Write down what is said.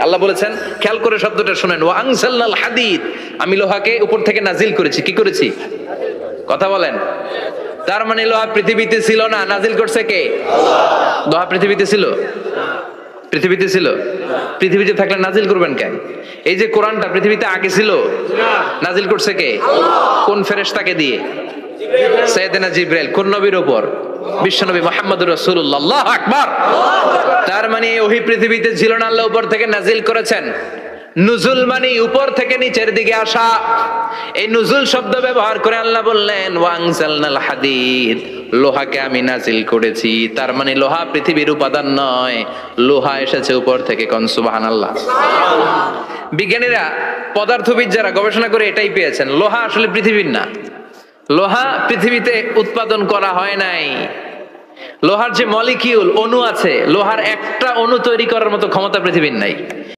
আল্লাহ বলেছেন, খেয়াল করে শব্দটা শুনেন, ওয়া আনজালনাল হাদিদ, আমি লোহাকে উপর থেকে নাজিল করেছি। কি করেছি? কথা বলেন। তার মানে লোহা পৃথিবীতে ছিল না, নাজিল করছে কে? আল্লাহ। লোহা পৃথিবীতে ছিল? পৃথিবীতে ছিল? পৃথিবীতে থাকলে নাজিল করবেন কেন? এই যে কোরআনটা পৃথিবীতে আগে ছিল, নাজিল করছে কে? কোন ফেরেশতাকে দিয়ে? সাইয়েদনা জিবরাইল। কোন নবীর উপর? বিশ্বনবী মুহাম্মদুর রাসূলুল্লাহ। আল্লাহু আকবার। তার মানে ওহী পৃথিবীতে ছিল না, আল্লাহ উপর থেকে নাজিল করেছেন। নুজুল মানে উপর থেকে নিচের দিকে আসা। এই নুজুল শব্দ ব্যবহার করে আল্লাহ বললেন, ওয়া আনজালনাল হাদিদ, লোহাকে আমি নাজিল করেছি। তার মানে লোহা পৃথিবীর উপাদান নয়, লোহা এসেছে উপর থেকে। কোন সুবহানাল্লাহ। বিজ্ঞানীরা, পদার্থবিদ যারা গবেষণা করে এটাই পেয়েছেন, লোহা আসলে পৃথিবীর না। লোহা পৃথিবীতে উৎপাদন করা হয় নাই। লোহার যে মলিকিউল, অণু আছে, লোহার একটা অণু তৈরি করার মতো ক্ষমতা পৃথিবীর নাই।